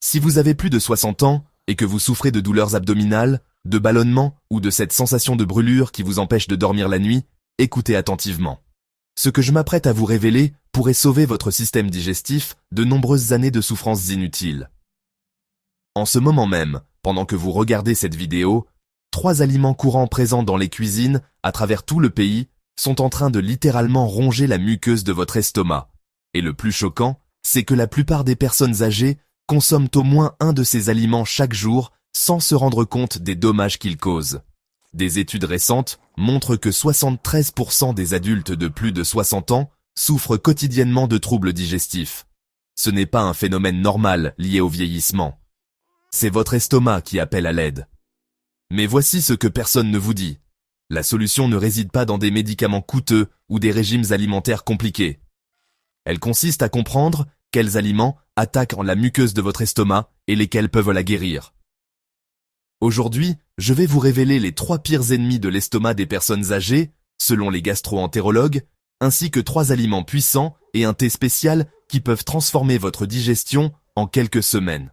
Si vous avez plus de 60 ans et que vous souffrez de douleurs abdominales, de ballonnements ou de cette sensation de brûlure qui vous empêche de dormir la nuit, écoutez attentivement. Ce que je m'apprête à vous révéler pourrait sauver votre système digestif de nombreuses années de souffrances inutiles. En ce moment même, pendant que vous regardez cette vidéo, 3 aliments courants présents dans les cuisines à travers tout le pays sont en train de littéralement ronger la muqueuse de votre estomac. Et le plus choquant, c'est que la plupart des personnes âgées consomment au moins un de ces aliments chaque jour sans se rendre compte des dommages qu'ils causent. Des études récentes montrent que 73% des adultes de plus de 60 ans souffrent quotidiennement de troubles digestifs. Ce n'est pas un phénomène normal lié au vieillissement. C'est votre estomac qui appelle à l'aide. Mais voici ce que personne ne vous dit. La solution ne réside pas dans des médicaments coûteux ou des régimes alimentaires compliqués. Elle consiste à comprendre quels aliments attaquent la muqueuse de votre estomac et lesquels peuvent la guérir. Aujourd'hui, je vais vous révéler les 3 pires ennemis de l'estomac des personnes âgées, selon les gastro-entérologues, ainsi que 3 aliments puissants et un thé spécial qui peuvent transformer votre digestion en quelques semaines.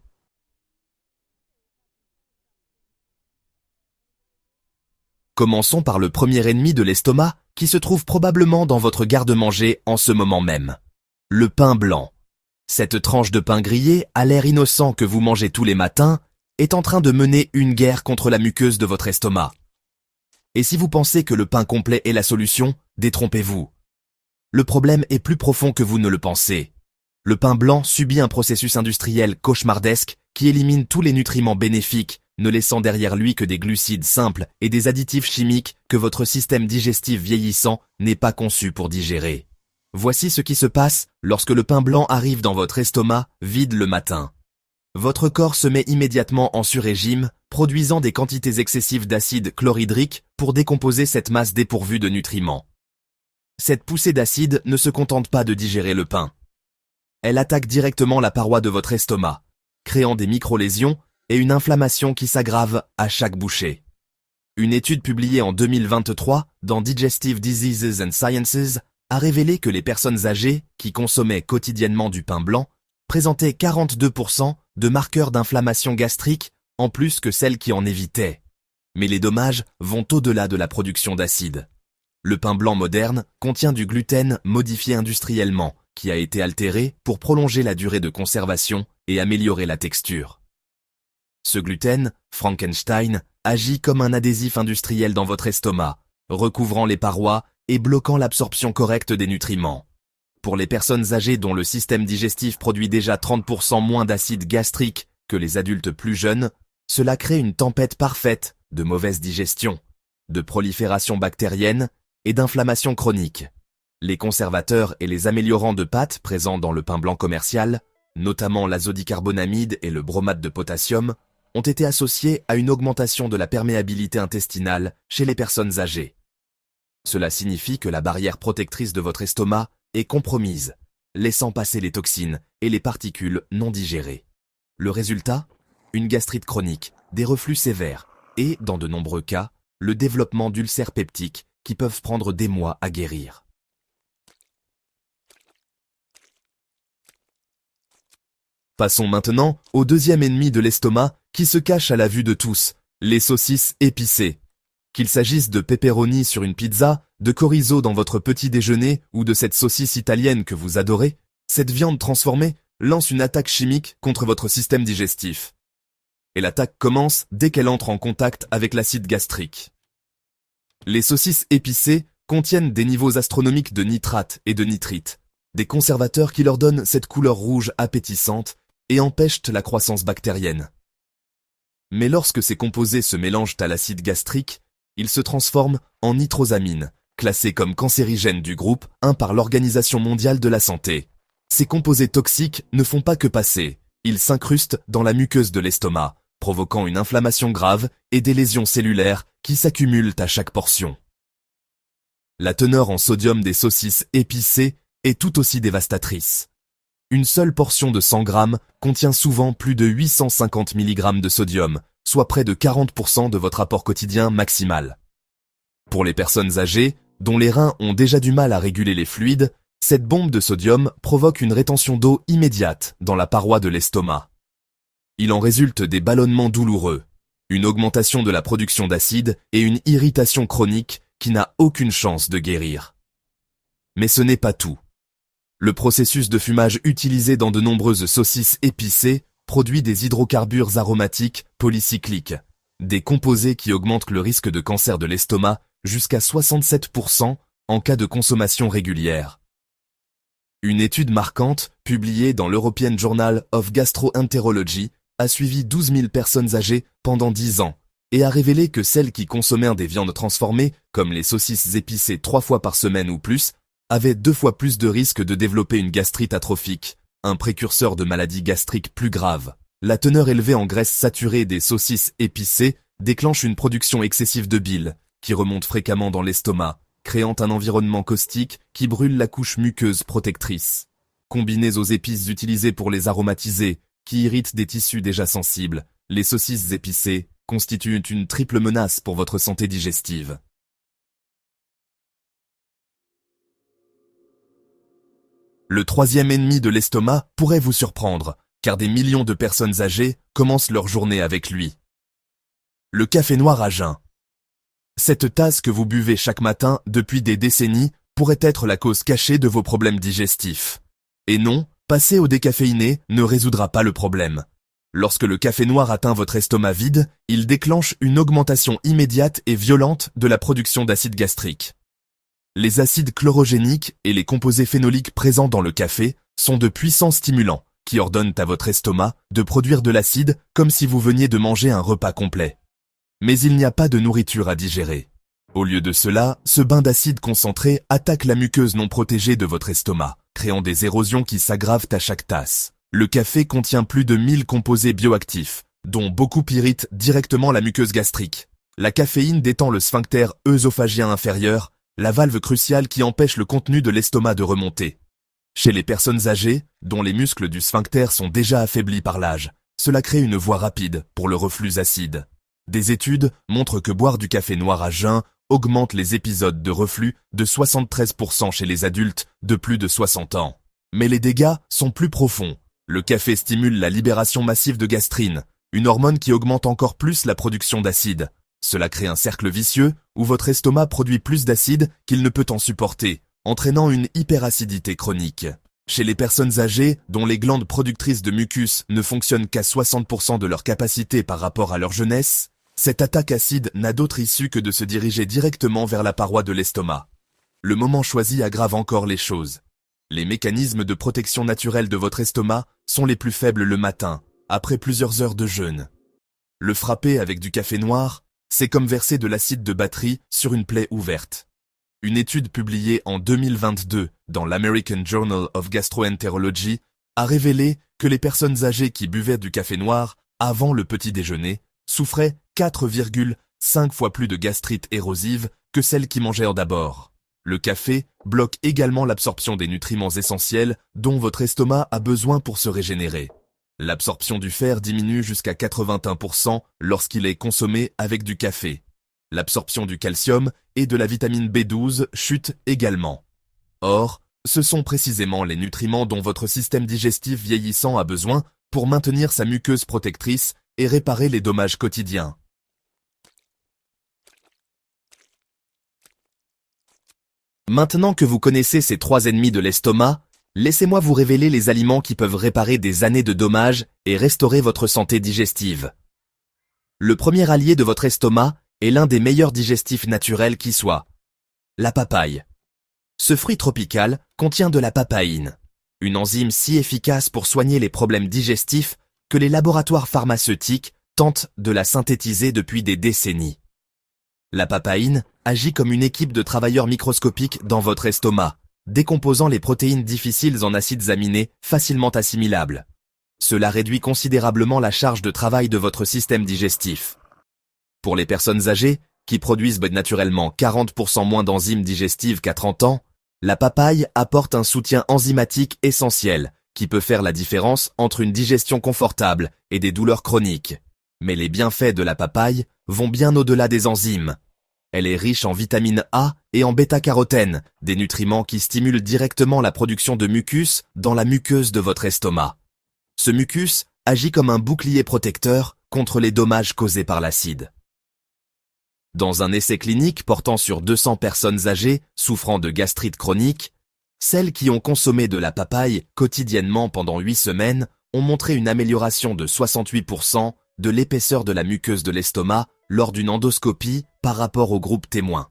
Commençons par le premier ennemi de l'estomac qui se trouve probablement dans votre garde-manger en ce moment même. Le pain blanc. Cette tranche de pain grillé à l'air innocent que vous mangez tous les matins est en train de mener une guerre contre la muqueuse de votre estomac. Et si vous pensez que le pain complet est la solution, détrompez-vous. Le problème est plus profond que vous ne le pensez. Le pain blanc subit un processus industriel cauchemardesque qui élimine tous les nutriments bénéfiques, ne laissant derrière lui que des glucides simples et des additifs chimiques que votre système digestif vieillissant n'est pas conçu pour digérer. Voici ce qui se passe lorsque le pain blanc arrive dans votre estomac vide le matin. Votre corps se met immédiatement en sur-régime, produisant des quantités excessives d'acide chlorhydrique pour décomposer cette masse dépourvue de nutriments. Cette poussée d'acide ne se contente pas de digérer le pain. Elle attaque directement la paroi de votre estomac, créant des micro-lésions et une inflammation qui s'aggrave à chaque bouchée. Une étude publiée en 2023 dans Digestive Diseases and Sciences a révélé que les personnes âgées qui consommaient quotidiennement du pain blanc présentaient 42% de marqueurs d'inflammation gastrique en plus que celles qui en évitaient. Mais les dommages vont au-delà de la production d'acide. Le pain blanc moderne contient du gluten modifié industriellement, qui a été altéré pour prolonger la durée de conservation et améliorer la texture. Ce gluten, Frankenstein, agit comme un adhésif industriel dans votre estomac, recouvrant les parois et bloquant l'absorption correcte des nutriments. Pour les personnes âgées dont le système digestif produit déjà 30% moins d'acide gastrique que les adultes plus jeunes, cela crée une tempête parfaite de mauvaise digestion, de prolifération bactérienne et d'inflammation chronique. Les conservateurs et les améliorants de pâte présents dans le pain blanc commercial, notamment l'azodicarbonamide et le bromate de potassium, ont été associés à une augmentation de la perméabilité intestinale chez les personnes âgées. Cela signifie que la barrière protectrice de votre estomac est compromise, laissant passer les toxines et les particules non digérées. Le résultat ? Une gastrite chronique, des reflux sévères et, dans de nombreux cas, le développement d'ulcères peptiques qui peuvent prendre des mois à guérir. Passons maintenant au deuxième ennemi de l'estomac qui se cache à la vue de tous, les saucisses épicées. Qu'il s'agisse de pepperoni sur une pizza, de chorizo dans votre petit déjeuner ou de cette saucisse italienne que vous adorez, cette viande transformée lance une attaque chimique contre votre système digestif. Et l'attaque commence dès qu'elle entre en contact avec l'acide gastrique. Les saucisses épicées contiennent des niveaux astronomiques de nitrates et de nitrites, des conservateurs qui leur donnent cette couleur rouge appétissante et empêchent la croissance bactérienne. Mais lorsque ces composés se mélangent à l'acide gastrique, ils se transforment en nitrosamines, classées comme cancérigènes du groupe 1 par l'Organisation mondiale de la santé. Ces composés toxiques ne font pas que passer, ils s'incrustent dans la muqueuse de l'estomac, provoquant une inflammation grave et des lésions cellulaires qui s'accumulent à chaque portion. La teneur en sodium des saucisses épicées est tout aussi dévastatrice. Une seule portion de 100 grammes contient souvent plus de 850 mg de sodium, soit près de 40% de votre apport quotidien maximal. Pour les personnes âgées, dont les reins ont déjà du mal à réguler les fluides, cette bombe de sodium provoque une rétention d'eau immédiate dans la paroi de l'estomac. Il en résulte des ballonnements douloureux, une augmentation de la production d'acide et une irritation chronique qui n'a aucune chance de guérir. Mais ce n'est pas tout. Le processus de fumage utilisé dans de nombreuses saucisses épicées produit des hydrocarbures aromatiques polycycliques, des composés qui augmentent le risque de cancer de l'estomac jusqu'à 67% en cas de consommation régulière. Une étude marquante, publiée dans l'European Journal of Gastroenterology, a suivi 12 000 personnes âgées pendant 10 ans et a révélé que celles qui consommaient des viandes transformées, comme les saucisses épicées 3 fois par semaine ou plus, avaient 2 fois plus de risque de développer une gastrite atrophique, un précurseur de maladies gastriques plus graves. La teneur élevée en graisse saturée des saucisses épicées déclenche une production excessive de bile, qui remonte fréquemment dans l'estomac, créant un environnement caustique qui brûle la couche muqueuse protectrice. Combinées aux épices utilisées pour les aromatiser, qui irritent des tissus déjà sensibles, les saucisses épicées constituent une triple menace pour votre santé digestive. Le troisième ennemi de l'estomac pourrait vous surprendre, car des millions de personnes âgées commencent leur journée avec lui. Le café noir à jeun. Cette tasse que vous buvez chaque matin depuis des décennies pourrait être la cause cachée de vos problèmes digestifs. Et non, passer au décaféiné ne résoudra pas le problème. Lorsque le café noir atteint votre estomac vide, il déclenche une augmentation immédiate et violente de la production d'acide gastrique. Les acides chlorogéniques et les composés phénoliques présents dans le café sont de puissants stimulants qui ordonnent à votre estomac de produire de l'acide comme si vous veniez de manger un repas complet. Mais il n'y a pas de nourriture à digérer. Au lieu de cela, ce bain d'acide concentré attaque la muqueuse non protégée de votre estomac, créant des érosions qui s'aggravent à chaque tasse. Le café contient plus de 1000 composés bioactifs, dont beaucoup irritent directement la muqueuse gastrique. La caféine détend le sphincter œsophagien inférieur, la valve cruciale qui empêche le contenu de l'estomac de remonter. Chez les personnes âgées, dont les muscles du sphincter sont déjà affaiblis par l'âge, cela crée une voie rapide pour le reflux acide. Des études montrent que boire du café noir à jeun augmente les épisodes de reflux de 73% chez les adultes de plus de 60 ans. Mais les dégâts sont plus profonds. Le café stimule la libération massive de gastrine, une hormone qui augmente encore plus la production d'acide. Cela crée un cercle vicieux où votre estomac produit plus d'acide qu'il ne peut en supporter, entraînant une hyperacidité chronique. Chez les personnes âgées, dont les glandes productrices de mucus ne fonctionnent qu'à 60% de leur capacité par rapport à leur jeunesse, cette attaque acide n'a d'autre issue que de se diriger directement vers la paroi de l'estomac. Le moment choisi aggrave encore les choses. Les mécanismes de protection naturelle de votre estomac sont les plus faibles le matin, après plusieurs heures de jeûne. Le frapper avec du café noir, c'est comme verser de l'acide de batterie sur une plaie ouverte. Une étude publiée en 2022 dans l'American Journal of Gastroenterology a révélé que les personnes âgées qui buvaient du café noir avant le petit déjeuner souffraient 4,5 fois plus de gastrite érosive que celles qui mangèrent d'abord. Le café bloque également l'absorption des nutriments essentiels dont votre estomac a besoin pour se régénérer. L'absorption du fer diminue jusqu'à 81% lorsqu'il est consommé avec du café. L'absorption du calcium et de la vitamine B12 chute également. Or, ce sont précisément les nutriments dont votre système digestif vieillissant a besoin pour maintenir sa muqueuse protectrice et réparer les dommages quotidiens. Maintenant que vous connaissez ces 3 ennemis de l'estomac, laissez-moi vous révéler les aliments qui peuvent réparer des années de dommages et restaurer votre santé digestive. Le premier allié de votre estomac est l'un des meilleurs digestifs naturels qui soit. La papaye. Ce fruit tropical contient de la papaïne, une enzyme si efficace pour soigner les problèmes digestifs que les laboratoires pharmaceutiques tentent de la synthétiser depuis des décennies. La papaïne agit comme une équipe de travailleurs microscopiques dans votre estomac, décomposant les protéines difficiles en acides aminés facilement assimilables. Cela réduit considérablement la charge de travail de votre système digestif. Pour les personnes âgées, qui produisent naturellement 40% moins d'enzymes digestives qu'à 30 ans, la papaye apporte un soutien enzymatique essentiel qui peut faire la différence entre une digestion confortable et des douleurs chroniques. Mais les bienfaits de la papaye vont bien au-delà des enzymes. Elle est riche en vitamine A et en bêta-carotène, des nutriments qui stimulent directement la production de mucus dans la muqueuse de votre estomac. Ce mucus agit comme un bouclier protecteur contre les dommages causés par l'acide. Dans un essai clinique portant sur 200 personnes âgées souffrant de gastrite chronique, celles qui ont consommé de la papaye quotidiennement pendant 8 semaines ont montré une amélioration de 68% de l'épaisseur de la muqueuse de l'estomac lors d'une endoscopie par rapport au groupe témoin.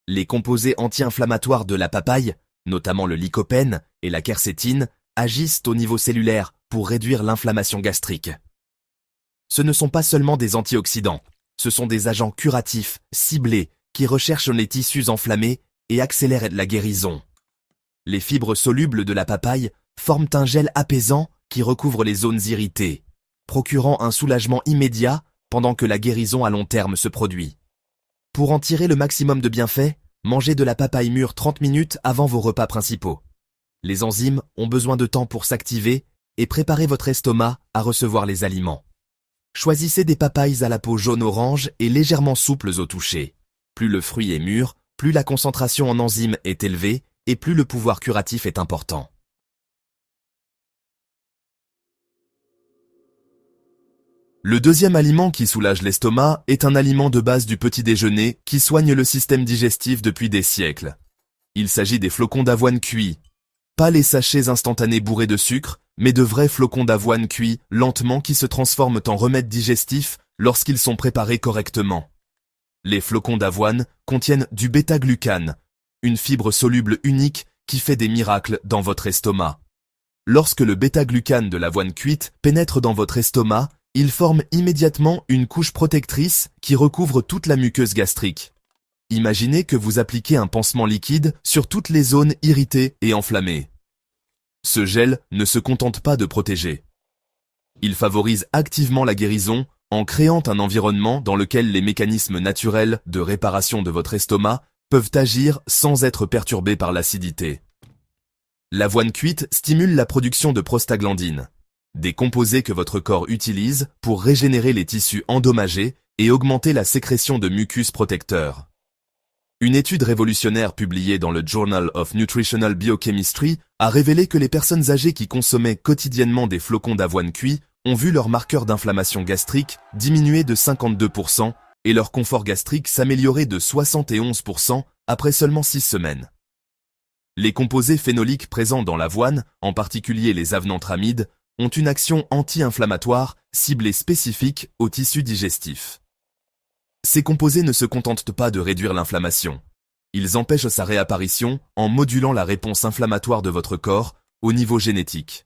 Les composés anti-inflammatoires de la papaye, notamment le lycopène et la quercétine, agissent au niveau cellulaire pour réduire l'inflammation gastrique. Ce ne sont pas seulement des antioxydants, ce sont des agents curatifs, ciblés, qui recherchent les tissus enflammés et accélèrent la guérison. Les fibres solubles de la papaye forment un gel apaisant qui recouvre les zones irritées, procurant un soulagement immédiat pendant que la guérison à long terme se produit. Pour en tirer le maximum de bienfaits, mangez de la papaye mûre 30 minutes avant vos repas principaux. Les enzymes ont besoin de temps pour s'activer et préparer votre estomac à recevoir les aliments. Choisissez des papayes à la peau jaune-orange et légèrement souples au toucher. Plus le fruit est mûr, plus la concentration en enzymes est élevée et plus le pouvoir curatif est important. Le deuxième aliment qui soulage l'estomac est un aliment de base du petit déjeuner qui soigne le système digestif depuis des siècles. Il s'agit des flocons d'avoine cuits. Pas les sachets instantanés bourrés de sucre, mais de vrais flocons d'avoine cuits lentement qui se transforment en remède digestif lorsqu'ils sont préparés correctement. Les flocons d'avoine contiennent du bêta-glucane, une fibre soluble unique qui fait des miracles dans votre estomac. Lorsque le bêta-glucane de l'avoine cuite pénètre dans votre estomac, il forme immédiatement une couche protectrice qui recouvre toute la muqueuse gastrique. Imaginez que vous appliquez un pansement liquide sur toutes les zones irritées et enflammées. Ce gel ne se contente pas de protéger. Il favorise activement la guérison en créant un environnement dans lequel les mécanismes naturels de réparation de votre estomac peuvent agir sans être perturbés par l'acidité. L'avoine cuite stimule la production de prostaglandines, des composés que votre corps utilise pour régénérer les tissus endommagés et augmenter la sécrétion de mucus protecteur. Une étude révolutionnaire publiée dans le Journal of Nutritional Biochemistry a révélé que les personnes âgées qui consommaient quotidiennement des flocons d'avoine cuits ont vu leur marqueur d'inflammation gastrique diminuer de 52% et leur confort gastrique s'améliorer de 71% après seulement 6 semaines. Les composés phénoliques présents dans l'avoine, en particulier les avenantramides, ont une action anti-inflammatoire ciblée spécifique au tissu digestif. Ces composés ne se contentent pas de réduire l'inflammation. Ils empêchent sa réapparition en modulant la réponse inflammatoire de votre corps au niveau génétique.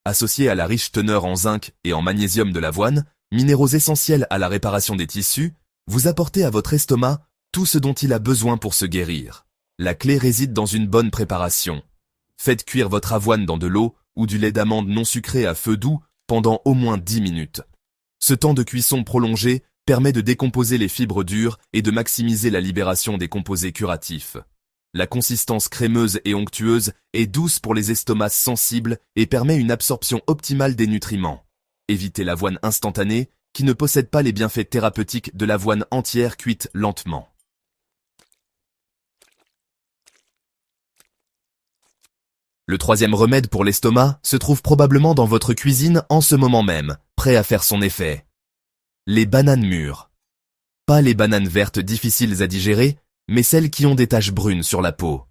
Associés à la riche teneur en zinc et en magnésium de l'avoine, minéraux essentiels à la réparation des tissus, vous apportez à votre estomac tout ce dont il a besoin pour se guérir. La clé réside dans une bonne préparation. Faites cuire votre avoine dans de l'eau ou du lait d'amande non sucré à feu doux pendant au moins 10 minutes. Ce temps de cuisson prolongé permet de décomposer les fibres dures et de maximiser la libération des composés curatifs. La consistance crémeuse et onctueuse est douce pour les estomacs sensibles et permet une absorption optimale des nutriments. Évitez l'avoine instantanée qui ne possède pas les bienfaits thérapeutiques de l'avoine entière cuite lentement. Le troisième remède pour l'estomac se trouve probablement dans votre cuisine en ce moment même, prêt à faire son effet. Les bananes mûres. Pas les bananes vertes difficiles à digérer, mais celles qui ont des taches brunes sur la peau.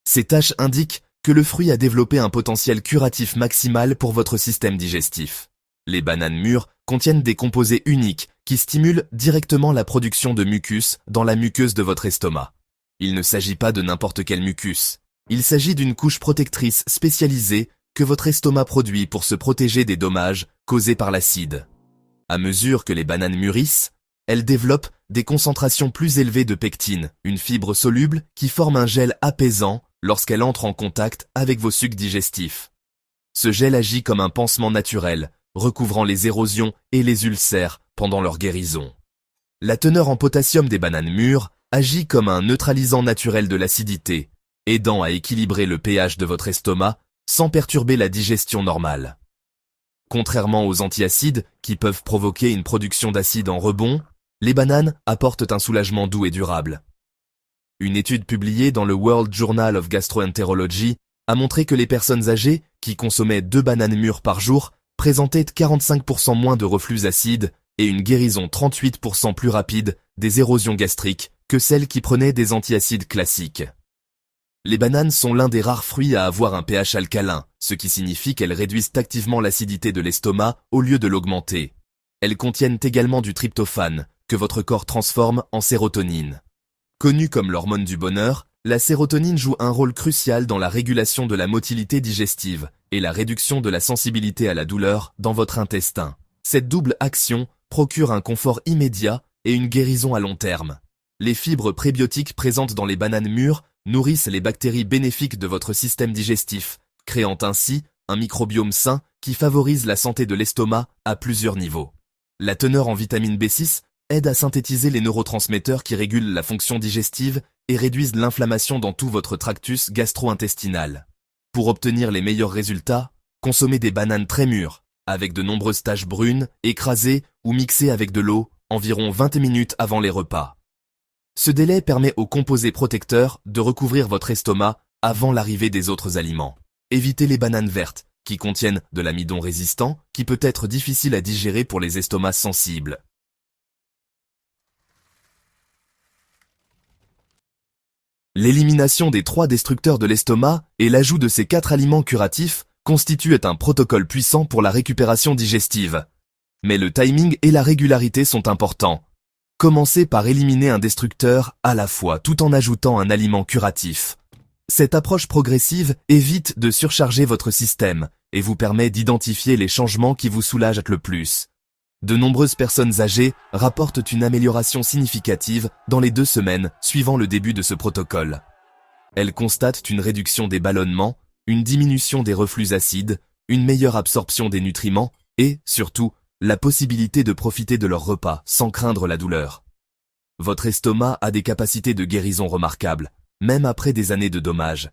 Ces taches indiquent que le fruit a développé un potentiel curatif maximal pour votre système digestif. Les bananes mûres contiennent des composés uniques qui stimulent directement la production de mucus dans la muqueuse de votre estomac. Il ne s'agit pas de n'importe quel mucus. Il s'agit d'une couche protectrice spécialisée que votre estomac produit pour se protéger des dommages causés par l'acide. À mesure que les bananes mûrissent, elles développent des concentrations plus élevées de pectine, une fibre soluble qui forme un gel apaisant lorsqu'elle entre en contact avec vos sucs digestifs. Ce gel agit comme un pansement naturel, recouvrant les érosions et les ulcères pendant leur guérison. La teneur en potassium des bananes mûres agit comme un neutralisant naturel de l'acidité, aidant à équilibrer le pH de votre estomac sans perturber la digestion normale. Contrairement aux antiacides qui peuvent provoquer une production d'acide en rebond, les bananes apportent un soulagement doux et durable. Une étude publiée dans le World Journal of Gastroenterology a montré que les personnes âgées qui consommaient 2 bananes mûres par jour présentaient 45% moins de reflux acide et une guérison 38% plus rapide des érosions gastriques que celles qui prenaient des antiacides classiques. Les bananes sont l'un des rares fruits à avoir un pH alcalin, ce qui signifie qu'elles réduisent activement l'acidité de l'estomac au lieu de l'augmenter. Elles contiennent également du tryptophane, que votre corps transforme en sérotonine. Connue comme l'hormone du bonheur, la sérotonine joue un rôle crucial dans la régulation de la motilité digestive et la réduction de la sensibilité à la douleur dans votre intestin. Cette double action procure un confort immédiat et une guérison à long terme. Les fibres prébiotiques présentes dans les bananes mûres nourrissent les bactéries bénéfiques de votre système digestif, créant ainsi un microbiome sain qui favorise la santé de l'estomac à plusieurs niveaux. La teneur en vitamine B6 aide à synthétiser les neurotransmetteurs qui régulent la fonction digestive et réduisent l'inflammation dans tout votre tractus gastro-intestinal. Pour obtenir les meilleurs résultats, consommez des bananes très mûres, avec de nombreuses taches brunes, écrasées ou mixées avec de l'eau, environ 20 minutes avant les repas. Ce délai permet aux composés protecteurs de recouvrir votre estomac avant l'arrivée des autres aliments. Évitez les bananes vertes, qui contiennent de l'amidon résistant, qui peut être difficile à digérer pour les estomacs sensibles. L'élimination des 3 destructeurs de l'estomac et l'ajout de ces 4 aliments curatifs constituent un protocole puissant pour la récupération digestive. Mais le timing et la régularité sont importants. Commencez par éliminer un destructeur à la fois tout en ajoutant un aliment curatif. Cette approche progressive évite de surcharger votre système et vous permet d'identifier les changements qui vous soulagent le plus. De nombreuses personnes âgées rapportent une amélioration significative dans les 2 semaines suivant le début de ce protocole. Elles constatent une réduction des ballonnements, une diminution des reflux acides, une meilleure absorption des nutriments et, surtout, la possibilité de profiter de leur repas sans craindre la douleur. Votre estomac a des capacités de guérison remarquables, même après des années de dommages.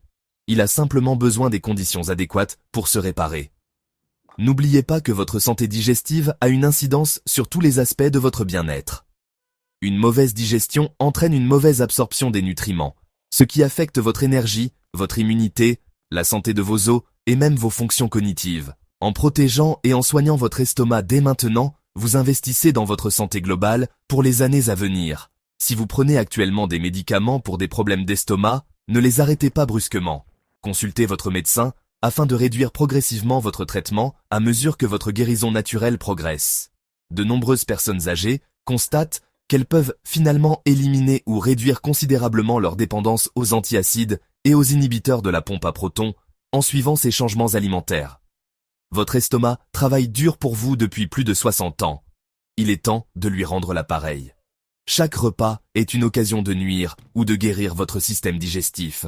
Il a simplement besoin des conditions adéquates pour se réparer. N'oubliez pas que votre santé digestive a une incidence sur tous les aspects de votre bien-être. Une mauvaise digestion entraîne une mauvaise absorption des nutriments, ce qui affecte votre énergie, votre immunité, la santé de vos os et même vos fonctions cognitives. En protégeant et en soignant votre estomac dès maintenant, vous investissez dans votre santé globale pour les années à venir. Si vous prenez actuellement des médicaments pour des problèmes d'estomac, ne les arrêtez pas brusquement. Consultez votre médecin afin de réduire progressivement votre traitement à mesure que votre guérison naturelle progresse. De nombreuses personnes âgées constatent qu'elles peuvent finalement éliminer ou réduire considérablement leur dépendance aux antiacides et aux inhibiteurs de la pompe à protons en suivant ces changements alimentaires. Votre estomac travaille dur pour vous depuis plus de 60 ans. Il est temps de lui rendre l'appareil. Chaque repas est une occasion de nuire ou de guérir votre système digestif.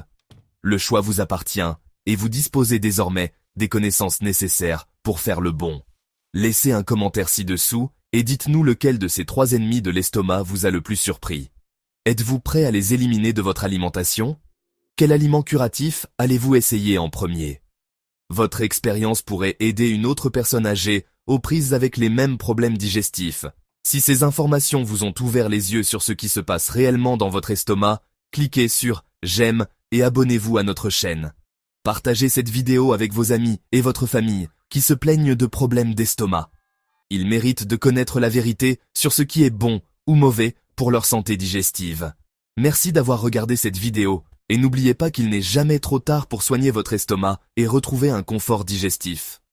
Le choix vous appartient et vous disposez désormais des connaissances nécessaires pour faire le bon. Laissez un commentaire ci-dessous et dites-nous lequel de ces 3 ennemis de l'estomac vous a le plus surpris. Êtes-vous prêt à les éliminer de votre alimentation? Quel aliment curatif allez-vous essayer en premier? Votre expérience pourrait aider une autre personne âgée aux prises avec les mêmes problèmes digestifs. Si ces informations vous ont ouvert les yeux sur ce qui se passe réellement dans votre estomac, cliquez sur « J'aime » et abonnez-vous à notre chaîne. Partagez cette vidéo avec vos amis et votre famille qui se plaignent de problèmes d'estomac. Ils méritent de connaître la vérité sur ce qui est bon ou mauvais pour leur santé digestive. Merci d'avoir regardé cette vidéo et n'oubliez pas qu'il n'est jamais trop tard pour soigner votre estomac et retrouver un confort digestif.